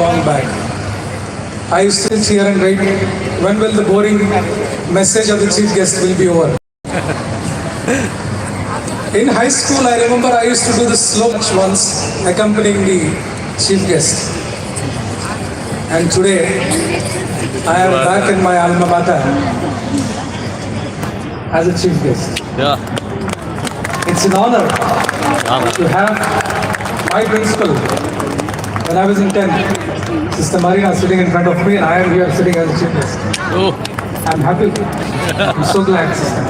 long back. I used to sit here and wait, when will the boring message of the chief guest will be over? In high school, I remember I used to do the slow march once, accompanying the chief guest. And today, I am back in my alma mater as a chief guest. Yeah. It's an honor to have my principal when I was in 10th, Sister Marina sitting in front of me, and I am here sitting as a chief guest. Oh. I'm happy. I'm so glad, sister.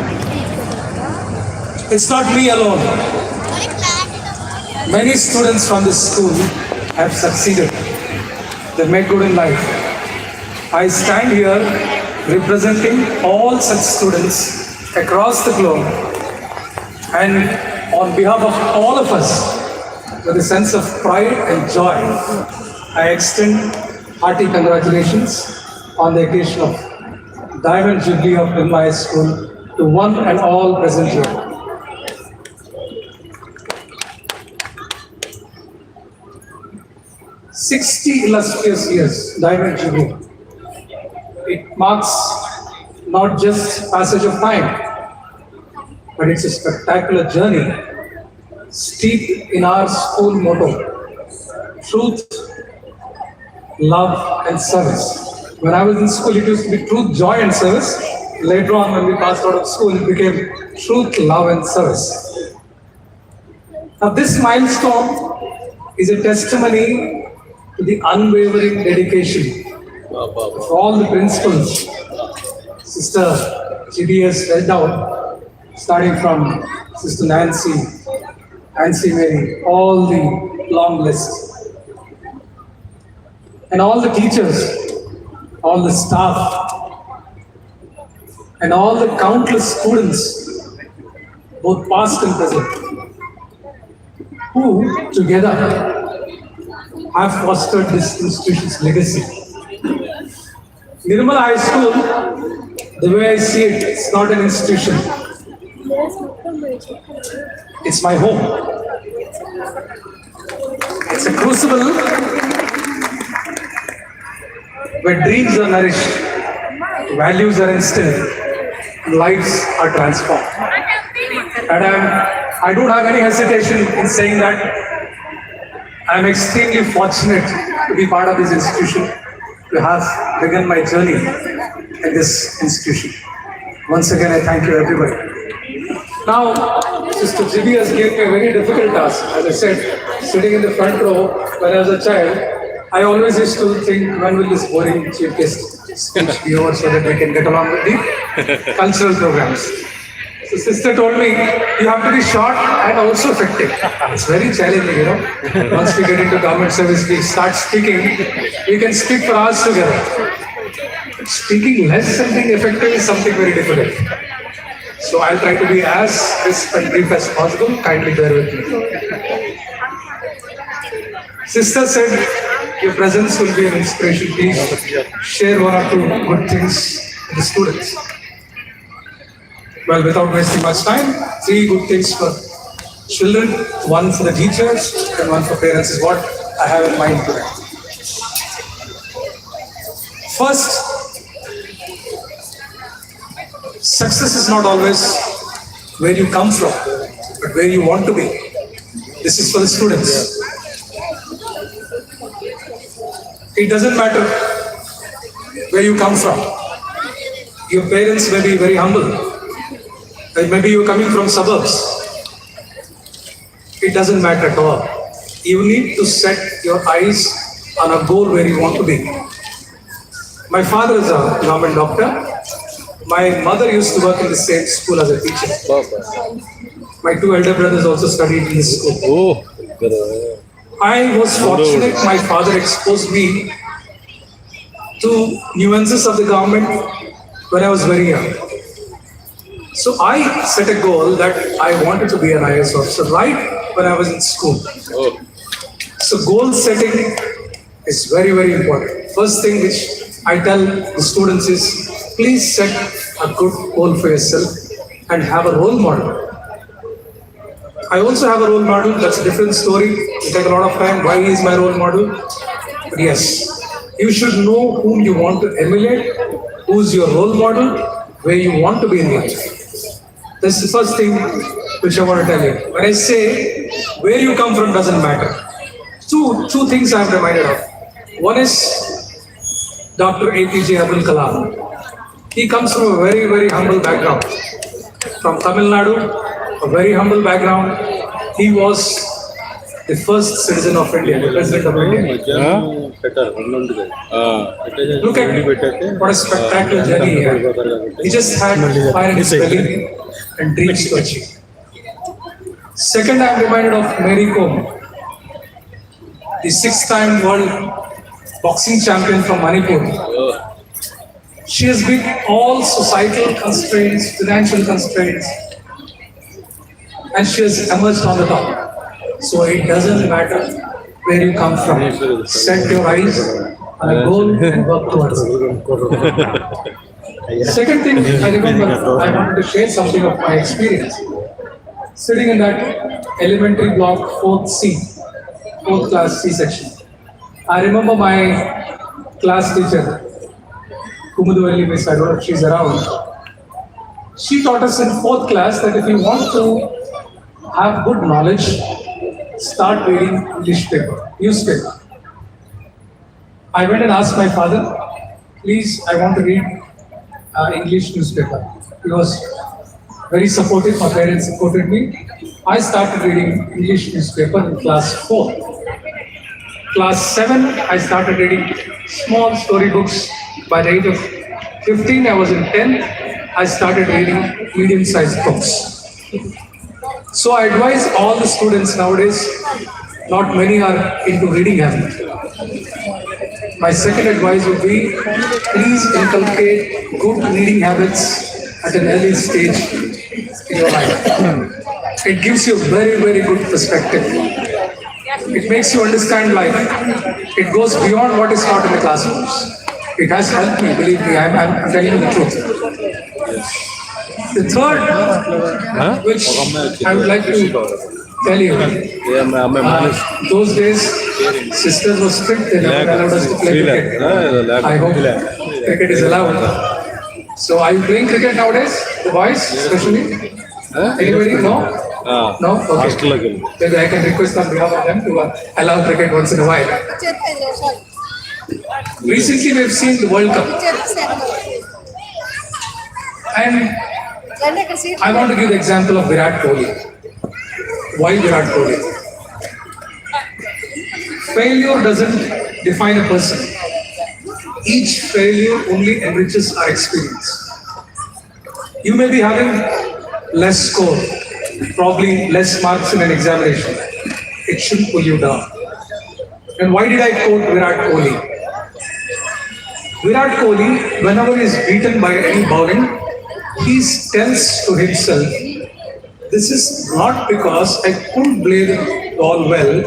It's not me alone. Many students from this school have succeeded. They've made good in life. I stand here representing all such students across the globe, and on behalf of all of us, with a sense of pride and joy, I extend hearty congratulations on the occasion of Diamond Jubilee of Nirmal High School to one and all present here. "60 illustrious years, Diamond Jubilee. It marks not just passage of time, but it's a spectacular journey steeped in our school motto: truth, love, and service. When I was in school, it used to be truth, joy, and service. Later on, when we passed out of school, it became truth, love, and service. Now, this milestone is a testimony to the unwavering dedication of all the principals Sister GD has spelled out, starting from Sister Nancy Mary, all the long list. And all the teachers, all the staff, and all the countless students, both past and present, who together have fostered this institution's legacy. Nirmal High School, the way I see it, it's not an institution. It's my home. It's a crucible where dreams are nourished, values are instilled, and lives are transformed. And I don't have any hesitation in saying that I'm extremely fortunate to be part of this institution, to have begun my journey in this institution. Once again, I thank you, everybody. Now, Sister Jibi has given me a very difficult task. As I said, sitting in the front row when I was a child, I always used to think, when will this boring chief guest speech be over so that we can get along with the cultural programs. So sister told me, you have to be short and also effective. It's very challenging, you know. Once we get into government service, we start speaking, we can speak for hours together. Speaking less something effective is something very difficult. So I'll try to be as crisp and brief as possible. Kindly bear with me. Sister said, your presence will be an inspiration. Please share one or two good things with the students. Well, without wasting much time, 3 good things for children, 1 for the teachers, and 1 for parents is what I have in mind today. First, success is not always where you come from, but where you want to be. This is for the students. It doesn't matter where you come from. Your parents may be very humble. Maybe you're coming from suburbs. It doesn't matter at all. You need to set your eyes on a goal where you want to be. My father is a government doctor. My mother used to work in the same school as a teacher. My 2 elder brothers also studied in this school. I was fortunate my father exposed me to nuances of the government when I was very young. So I set a goal that I wanted to be an IAS officer right when I was in school. So goal setting is very, very important. First thing which I tell the students is, please set a good goal for yourself and have a role model. I also have a role model, that's a different story. It takes a lot of time. Why he is my role model? But yes, you should know whom you want to emulate, who's your role model, where you want to be in life. That's the first thing which I want to tell you. When I say where you come from doesn't matter. Two things I'm reminded of. One is Dr. APJ Abdul Kalam. He comes from a very, very humble background. From Tamil Nadu, a very humble background. He was the first citizen of India, the president of India. Look at what a spectacular journey he had. He just had fire in his belly and dreams to achieve. Second, I am reminded of Mary Kom, the six-time world boxing champion from Manipur. She has beat all societal constraints, financial constraints, and she has emerged on the top. So it doesn't matter where you come from. Set your eyes on a goal and work towards it. Second thing I remember, I wanted to share something of my experience. Sitting in that elementary block 4th C, 4th class C section. I remember my class teacher, Kumuduvalli Miss, I don't know if she's around. She taught us in 4th class that if you want to have good knowledge, start reading newspaper. I went and asked my father, please, I want to read English newspaper. He was very supportive, my parents supported me. I started reading English newspaper in class 4. Class 7, I started reading small storybooks. By the age of 15, I was in 10th, I started reading medium-sized books. So I advise all the students nowadays, not many are into reading habit. My second advice would be, please inculcate good reading habits at an early stage in your life. It gives you a very, very good perspective. It makes you understand life. It goes beyond what is taught in the classrooms. It has helped me, believe me, I'm telling you the truth. The third, which I would like to tell you, those days, sisters were strict, they never allowed us to play cricket. I hope cricket is allowed. So are you playing cricket nowadays, the boys especially? Anybody? No? No? Okay. Maybe I can request on behalf of them to allow cricket once in a while. Recently we have seen the World Cup. And I want to give the example of Virat Kohli. Why Virat Kohli? Failure doesn't define a person. Each failure only enriches our experience. You may be having less score, probably less marks in an examination. It shouldn't pull you down. And why did I quote Virat Kohli? Virat Kohli, whenever he is beaten by any bowling, he tells to himself, this is not because I couldn't play the ball well,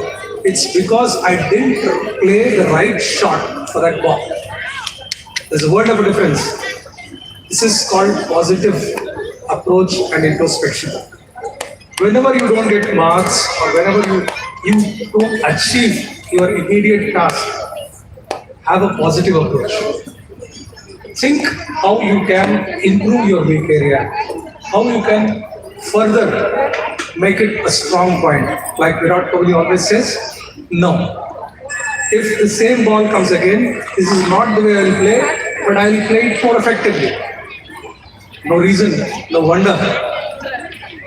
it's because I didn't play the right shot for that ball. There's a word of a difference. This is called positive approach and introspection. Whenever you don't get marks or whenever you don't achieve your immediate task, have a positive approach. Think how you can improve your weak area, how you can further make it a strong point. Like Virat Kohli always says, no. If the same ball comes again, this is not the way I will play, but I will play it more effectively. No reason, no wonder.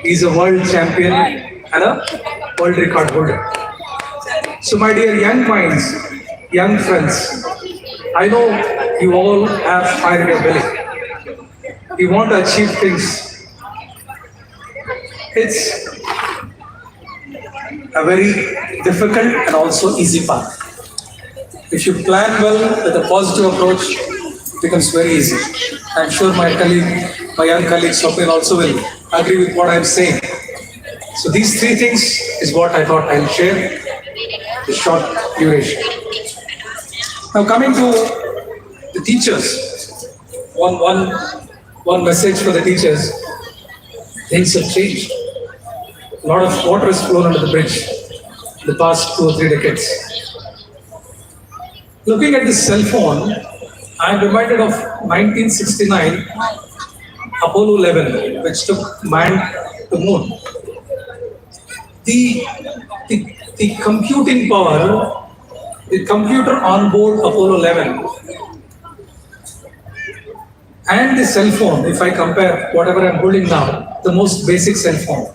He's a world champion and a world record holder. So my dear young minds, young friends, I know you all have fire in your belly. You want to achieve things. It's a very difficult and also easy path. If you plan well with a positive approach, it becomes very easy. I'm sure my young colleague Swapnil also will agree with what I'm saying. So these three things is what I thought I'll share, the short duration. Now coming to the teachers, one message for the teachers, things have changed. A lot of water has flown under the bridge in the past 2 or 3 decades. Looking at this cell phone, I am reminded of 1969 Apollo 11, which took man to moon. The, the computing power, the computer on board Apollo 11 and the cell phone, if I compare whatever I'm holding now, the most basic cell phone,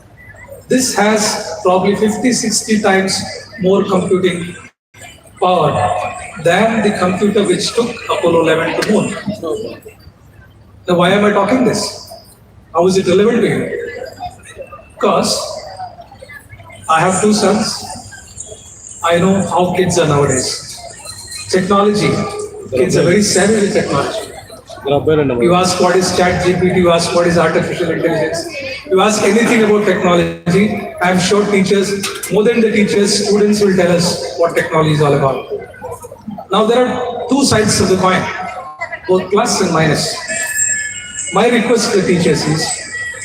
this has probably 50, 60 times more computing power than the computer which took Apollo 11 to moon. Now, why am I talking this? How is it relevant to you? Because I have two sons. I know how kids are nowadays. Technology, kids are very savvy with technology. You ask what is chat GPT, you ask what is artificial intelligence, you ask anything about technology, I'm sure teachers, more than the teachers, students will tell us what technology is all about. Now there are two sides of the coin, both plus and minus. My request to the teachers is,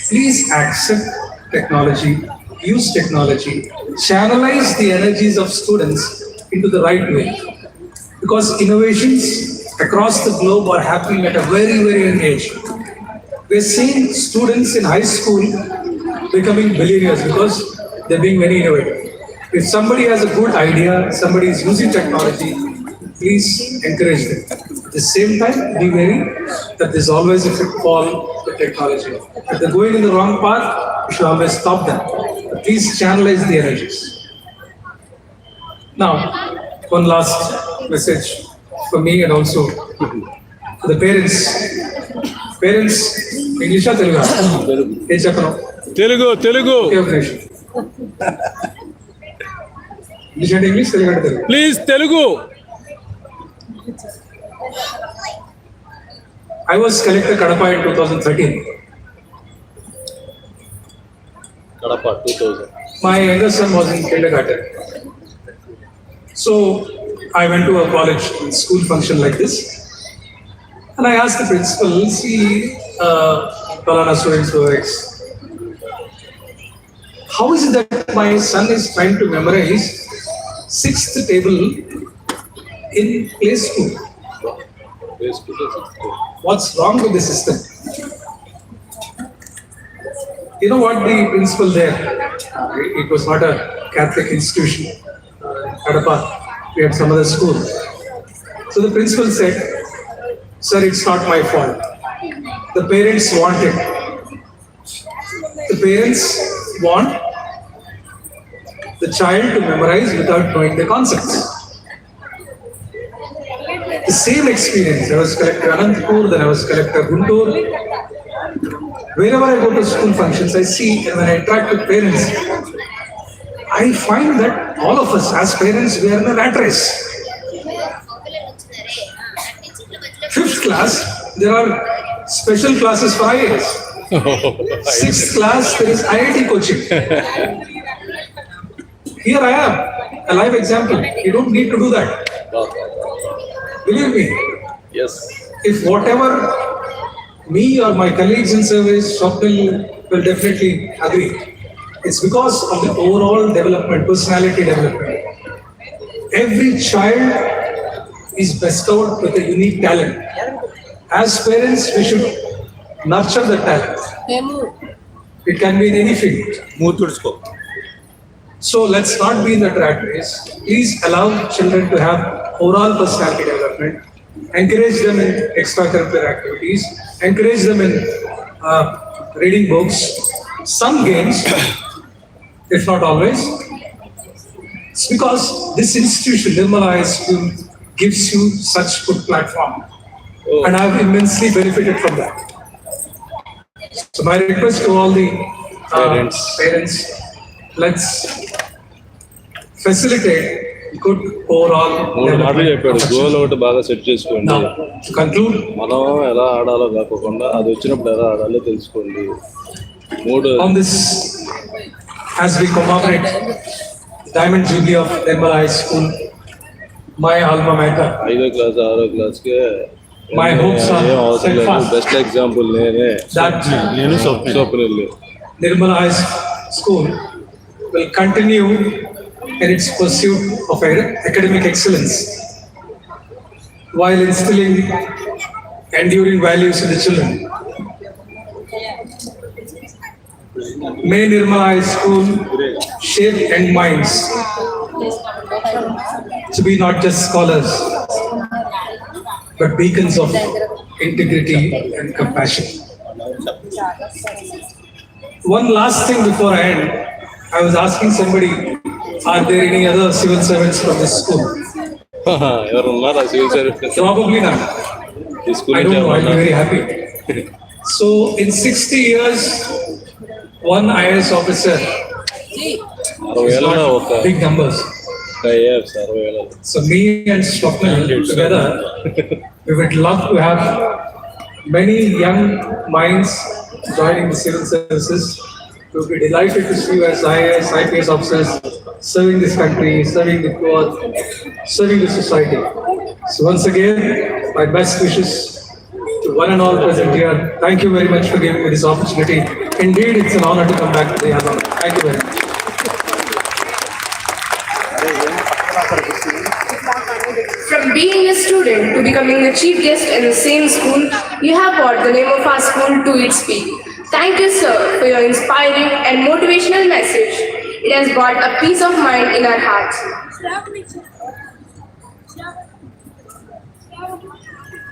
please accept technology, use technology, channelize the energies of students into the right way. Because innovations across the globe are happening at a very, very young age. We're seeing students in high school becoming billionaires because they're being very innovative. If somebody has a good idea, somebody is using technology, please encourage them. At the same time, be wary that there's always a pitfall to technology. If they're going in the wrong path, you should always stop them. But please channelize the energies. Now, one last message for me and also for the parents. Parents, English or Telugu? Telugu. English and English, Telugu and Telugu. Please, Telugu. I was Collector Kadapa in 2013. Kadapa 2000. My younger son was in kindergarten. So I went to a college school function like this, and I asked the principal, see, Palana students were X. How is it that my son is trying to memorize sixth table in play school? What's wrong with the system? You know what the principal there, it was not a Catholic institution, Kadapa, we had some other school. So the principal said, sir, it's not my fault. The parents want it. The parents want the child to memorize without knowing the concepts. The same experience, I was Collector Anantapur, then I was Collector Guntur. Wherever I go to school functions, I see, and when I interact with parents, I find that all of us as parents, we are in a rat race. Fifth class, there are special classes for IAS. Sixth class, there is IIT coaching. Here I am, a live example. You don't need to do that. Believe me. Yes. If whatever me or my colleagues in service, Swapnil will definitely agree. It's because of the overall development, personality development. Every child is bestowed with a unique talent. As parents, we should nurture the talent. It can be in any field. So let's not be in the rat race. Please allow children to have overall personality development. Encourage them in extracurricular activities. Encourage them in reading books. Some games, if not always. It's because this institution, Nirmala High School, gives you such good platform. And I have immensely benefited from that. So my request to all the parents, let's facilitate good overall development. Goal ఒకటి బాగా set చేసుకోండి. Now, to conclude, మనం ఎలా ఆడాలో కాకుండా అది వచ్చినప్పుడు ఎలా ఆడాలో తెలుసుకోండి. on this, as we commemorate Diamond Jubilee of Nirmala High School, my alma mater, 5వ క్లాస్ 6వ క్లాస్కే my hopes are steadfast best example నేనే that Swapnil. Nirmala High School will continue in its pursuit of academic excellence. while instilling enduring values in the children. May Nirmala High School shape young minds to be not just scholars, but beacons of integrity and compassion. One last thing before I end, I was asking somebody, are there any other civil servants from this school? ఎవరు ఉన్నారా civil service Probably not. ఈ school I నుంచి don't know, I'll be ఎవరు very happy. So in 60 years, one IAS officer 60 is ఏళ్ళలో not ఒక big numbers. IAS 60 ఏళ్ళలో So me and Swapnil together, we would love to have many young minds joining the civil services. We would be delighted to see you as IAS, IPS officers serving this country, serving the poor, serving the society. So once again, my best wishes to one and all present here. Thank you very much for giving me this opportunity. Indeed, it's an honor to come back to the Yadam. Thank you very much. From being a student to becoming the chief guest in the same school, you have brought the name of our school to its peak. Thank you, sir, for your inspiring and motivational message. It has brought a peace of mind in our hearts.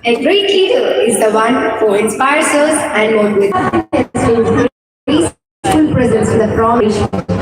A great leader is the one who inspires us and motivates us. Peaceful presence in the foundation